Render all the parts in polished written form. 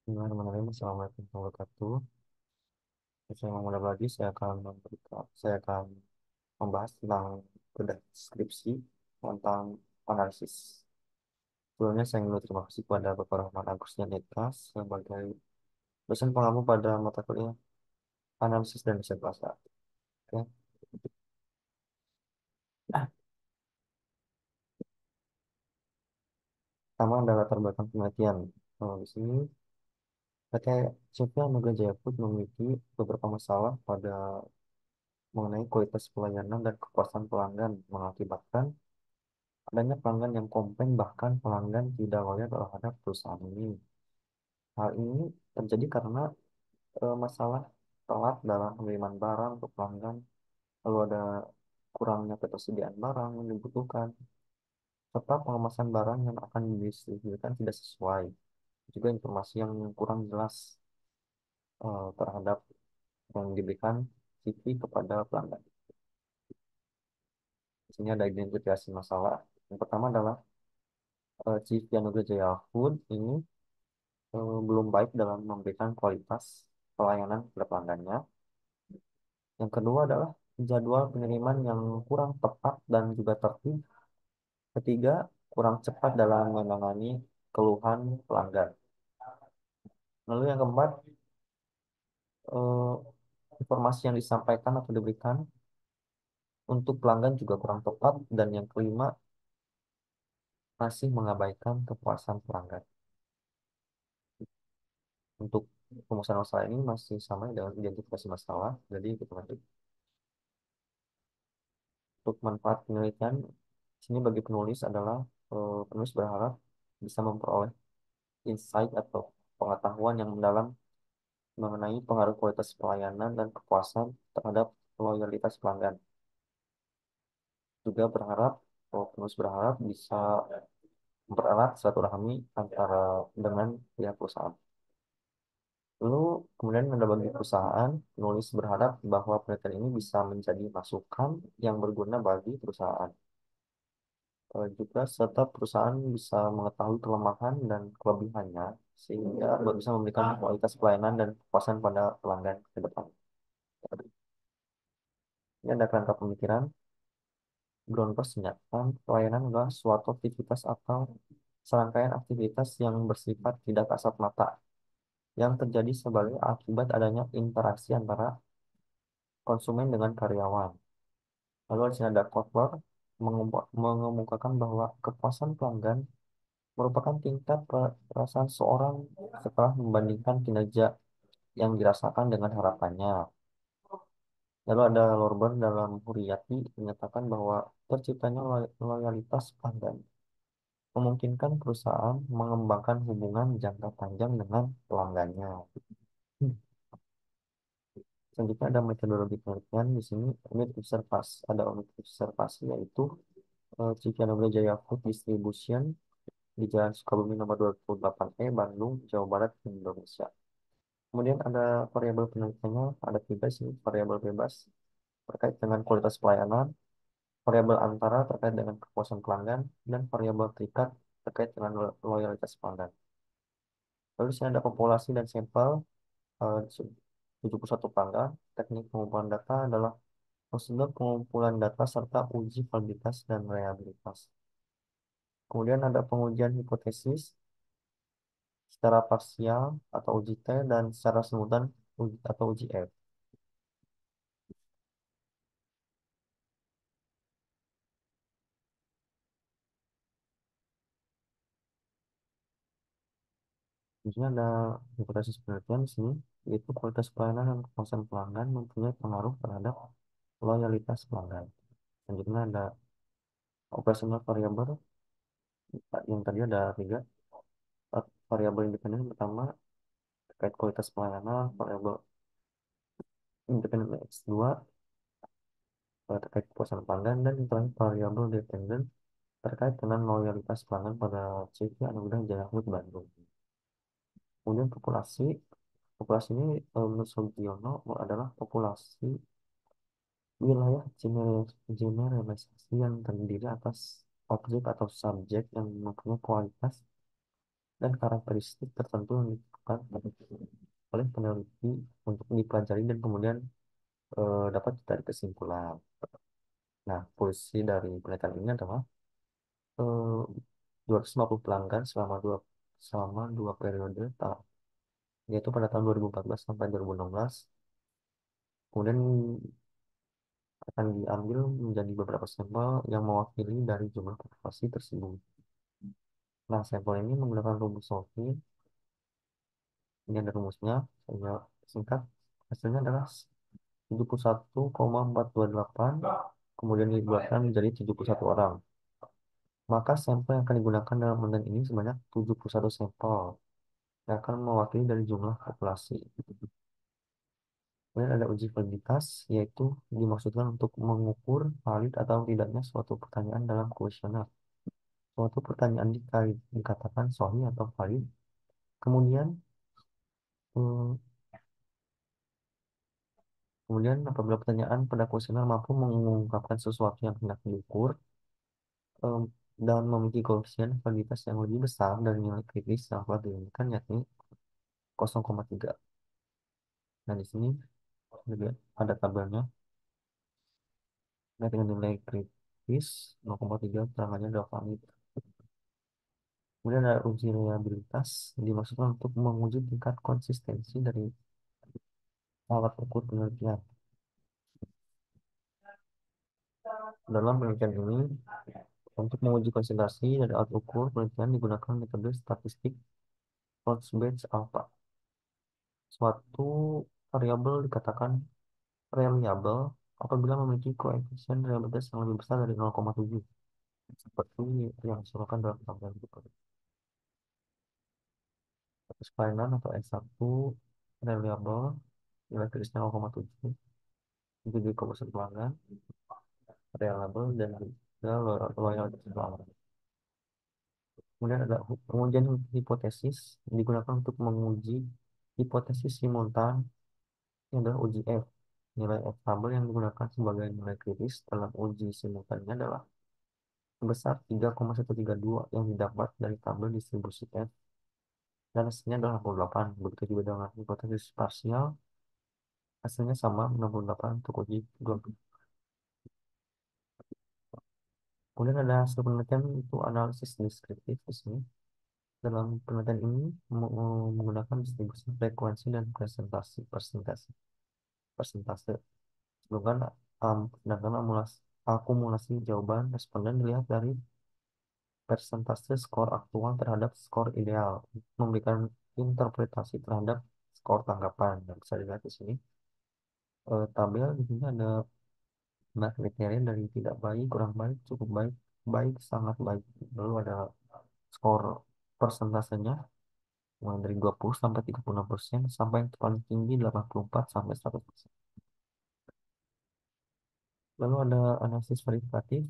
Bismillahirrahmanirrahim. Assalamualaikum warahmatullahi wabarakatuh. Saya Muhammad lagi. Saya akan membahas tentang bedah skripsi tentang analisis. Sebelumnya saya ingin terima kasih kepada Bapak Rahman Agus Yaneka sebagai dosen pengampu pada mata kuliah analisis dan desain bahasa. Oke. Pertama adalah latar belakang penelitian. Di sini PT Cipta Nugra Jaya Food memiliki beberapa masalah pada mengenai kualitas pelayanan dan kepuasan pelanggan mengakibatkan adanya pelanggan yang komplain bahkan pelanggan tidak loyal terhadap perusahaan ini. Hal ini terjadi karena masalah telat dalam pengiriman barang untuk pelanggan, lalu ada kurangnya ketersediaan barang yang dibutuhkan, serta pengemasan barang yang akan didistribusikan tidak sesuai. Juga informasi yang kurang jelas terhadap yang diberikan CV kepada pelanggan. Di sini ada identifikasi masalah. Yang pertama adalah CV Anugerah Jaya Food ini belum baik dalam memberikan kualitas pelayanan kepada pelanggannya. Yang kedua adalah jadwal pengiriman yang kurang tepat dan juga tertib. Ketiga, kurang cepat dalam menangani keluhan pelanggan. Lalu yang keempat, eh, informasi yang disampaikan atau diberikan untuk pelanggan juga kurang tepat. Dan yang kelima, masih mengabaikan kepuasan pelanggan. Untuk perumusan masalah ini masih sama dengan identifikasi masalah. Jadi kita lanjut. Untuk manfaat penelitian, sini bagi penulis adalah penulis berharap bisa memperoleh insight atau pengetahuan yang mendalam mengenai pengaruh kualitas pelayanan dan kepuasan terhadap loyalitas pelanggan. Juga berharap, penulis berharap bisa mempererat silaturahmi antara dengan pihak perusahaan. Lalu kemudian ada bagi perusahaan, penulis berharap bahwa penelitian ini bisa menjadi masukan yang berguna bagi perusahaan. Juga serta perusahaan bisa mengetahui kelemahan dan kelebihannya sehingga bisa memberikan kualitas pelayanan dan kepuasan pada pelanggan ke depan. Ini ada kerangka pemikiran. Ground menyatakan pelayanan adalah suatu aktivitas atau serangkaian aktivitas yang bersifat tidak kasat mata yang terjadi sebagai akibat adanya interaksi antara konsumen dengan karyawan. Lalu di sini ada Kotler mengemukakan bahwa kepuasan pelanggan merupakan tingkat perasaan seorang setelah membandingkan kinerja yang dirasakan dengan harapannya. Lalu ada Lorber dalam Huriyati menyatakan bahwa terciptanya loyalitas pelanggan memungkinkan perusahaan mengembangkan hubungan jangka panjang dengan pelanggannya. Hmm. Selanjutnya ada metodologi penelitian di sini unit observasi. Ada unit observasi yaitu Cikianomia Jaya Food Distribution di Jalan Sukabumi nomor 28E, Bandung, Jawa Barat, Indonesia. Kemudian ada variabel penelitiannya, ada tiga sih variabel bebas terkait dengan kualitas pelayanan, variabel antara terkait dengan kepuasan pelanggan, dan variabel terikat terkait dengan loyalitas pelanggan. Lalu di sini ada populasi dan sampel 71 pelanggan. Teknik pengumpulan data adalah prosedur pengumpulan data serta uji validitas dan reliabilitas. Kemudian ada pengujian hipotesis secara parsial atau uji T dan secara simultan atau uji F. Di sini ada hipotesis penelitian di sini, yaitu kualitas pelayanan dan kepuasan pelanggan mempunyai pengaruh terhadap loyalitas pelanggan. Selanjutnya ada operational variable yang tadi ada tiga. Variabel independen pertama terkait kualitas pelayanan, variabel independen X2 terkait kepuasan pelanggan, dan yang terakhir variabel dependen terkait dengan loyalitas pelanggan pada CV Anugerah Jaya Food Bandung. Kemudian populasi, populasi ini menurut Sugiono adalah populasi wilayah generalisasi yang terdiri atas objek atau subjek yang mempunyai kualitas dan karakteristik tertentu yang ditentukan oleh peneliti untuk dipelajari dan kemudian dapat ditarik kesimpulan. Nah, fungsi dari penelitian ini adalah 250 pelanggan selama dua periode, yaitu pada tahun 2014 sampai 2016. Kemudian akan diambil menjadi beberapa sampel yang mewakili dari jumlah populasi tersebut. Nah, sampel ini menggunakan rumus Solvay. Ini ada rumusnya, saya singkat. Hasilnya adalah 71,428, kemudian dibuatkan menjadi 71 orang. Maka sampel yang akan digunakan dalam penelitian ini sebanyak 71 sampel yang akan mewakili dari jumlah populasi. Kemudian ada uji validitas, yaitu dimaksudkan untuk mengukur valid atau tidaknya suatu pertanyaan dalam kuesioner. Suatu pertanyaan dikatakan sahih atau valid. Kemudian, eh, kemudian apabila pertanyaan pada kuesioner mampu mengungkapkan sesuatu yang hendak diukur, eh, dan memiliki koefisien validitas yang lebih besar dari nilai kritis yang telah diinginkan, yakni 0,3. Nah, di sini juga ada tabelnya. Nah, dengan nilai kritis 0,3 terangannya adalah valid. Kemudian ada uji reliabilitas, dimaksudkan untuk menguji tingkat konsistensi dari alat ukur penelitian. Dalam penelitian ini, untuk menguji konsentrasi dari alat ukur penelitian digunakan metode statistik Roach-Based alpha. Suatu variabel dikatakan reliable apabila memiliki koefisien reliabilitas yang lebih besar dari 0,7, seperti yang disebutkan dalam tabel berikut. Status kelainan atau S1 reliable nilai kritisnya 0,7, jadi komposisi pelanggan reliable dan juga loyalitas pelanggan. Kemudian ada pengujian hipotesis digunakan untuk menguji hipotesis simultan yang adalah uji F. Nilai F tabel yang digunakan sebagai nilai kritis dalam uji simultannya adalah sebesar 3,132 yang didapat dari tabel distribusi F, dan hasilnya adalah 68. Begitu juga dengan hipotesis parsial, hasilnya sama 68 untuk uji dua. Kemudian ada hasil penelitian itu analisis deskriptif di sini. Dalam penelitian ini menggunakan distribusi frekuensi dan presentasi persentase. Persentase. Sedangkan sedangkan akumulasi jawaban responden dilihat dari persentase skor aktual terhadap skor ideal, memberikan interpretasi terhadap skor tanggapan. Yang bisa dilihat di sini, tabel di sini ada 5 kriteria dari tidak baik, kurang baik, cukup baik, baik, sangat baik. Lalu ada skor persentasenya mulai dari 20 sampai 36% sampai yang paling tinggi 84 sampai 100%. Lalu ada analisis verifikatif.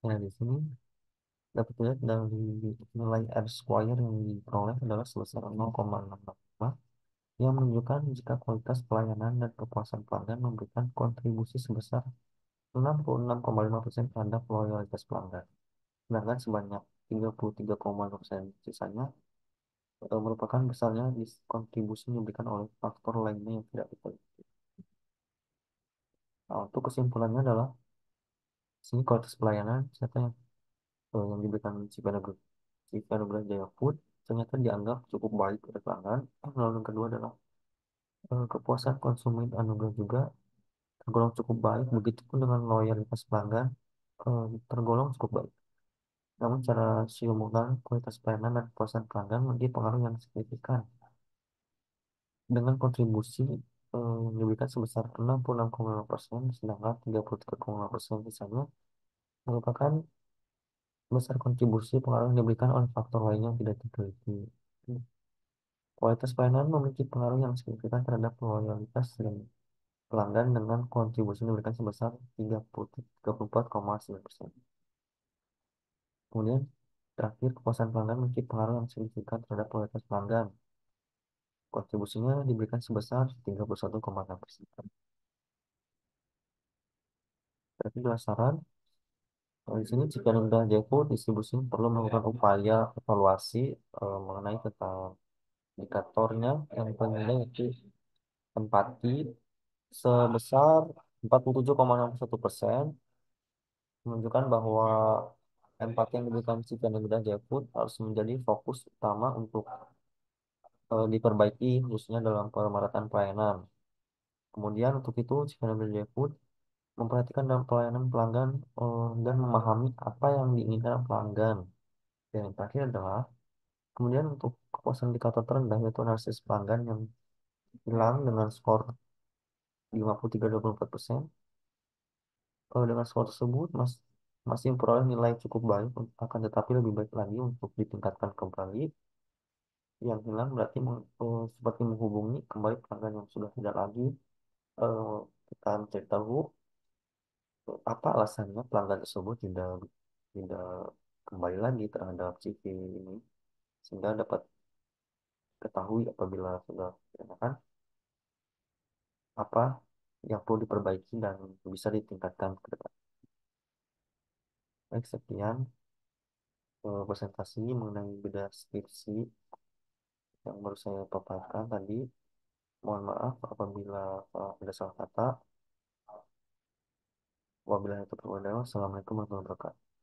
Nah, di sini dapat dilihat dari nilai R square yang diperoleh adalah sebesar 0,65, yang menunjukkan jika kualitas pelayanan dan kepuasan pelanggan memberikan kontribusi sebesar 66,5% terhadap loyalitas pelanggan. Sedangkan sebanyak 33,0% sisanya merupakan besarnya kontribusi yang diberikan oleh faktor lainnya yang tidak diteliti. Nah, untuk kesimpulannya adalah sini kualitas pelayanan ternyata yang diberikan Cipanugra Jaya Food ternyata dianggap cukup baik oleh pelanggan. Lalu yang kedua adalah kepuasan konsumen Anugerah juga tergolong cukup baik, begitupun dengan loyalitas pelanggan tergolong cukup baik. Namun cara simultan kualitas pelayanan dan kepuasan pelanggan memiliki pengaruh yang signifikan dengan kontribusi yang diberikan sebesar 66,5%, sedangkan 33,5% sisanya merupakan besar kontribusi pengaruh yang diberikan oleh faktor lainnya yang tidak diteliti. Kualitas pelayanan memiliki pengaruh yang signifikan terhadap loyalitas dan pelanggan dengan kontribusi yang diberikan sebesar 34,9%. Kemudian terakhir, kepuasan pelanggan memiliki pengaruh yang signifikan terhadap loyalitas pelanggan. Kontribusinya diberikan sebesar 31,6%. Terakhir adalah saran. Di sini jika sudah jatuh, distribusi perlu melakukan upaya evaluasi mengenai tentang indikatornya yang penilai yaitu empati sebesar 47,61%, menunjukkan bahwa empati yang diberikan si Canada Jeput harus menjadi fokus utama untuk diperbaiki khususnya dalam pemerataan pelayanan. Kemudian untuk itu si Canada Jeput memperhatikan dalam pelayanan pelanggan dan memahami apa yang diinginkan pelanggan. Dan yang terakhir adalah kemudian untuk kepuasan indikator terendah yaitu analisis pelanggan yang hilang dengan skor 53,24%. Kalau dengan skor tersebut masih memperoleh nilai cukup baik, akan tetapi lebih baik lagi untuk ditingkatkan kembali. Yang hilang berarti seperti menghubungi kembali pelanggan yang sudah tidak lagi. eh, Kita mencari tahu apa alasannya pelanggan tersebut tidak tidak kembali lagi terhadap CV ini, sehingga dapat ketahui apabila sudah kan apa yang perlu diperbaiki dan bisa ditingkatkan ke depan. Baik, sekian presentasi mengenai beda skripsi yang baru saya paparkan tadi. Mohon maaf apabila ada salah kata. Wabillahi taufiq wal hidayah. Wassalamualaikum warahmatullahi wabarakatuh.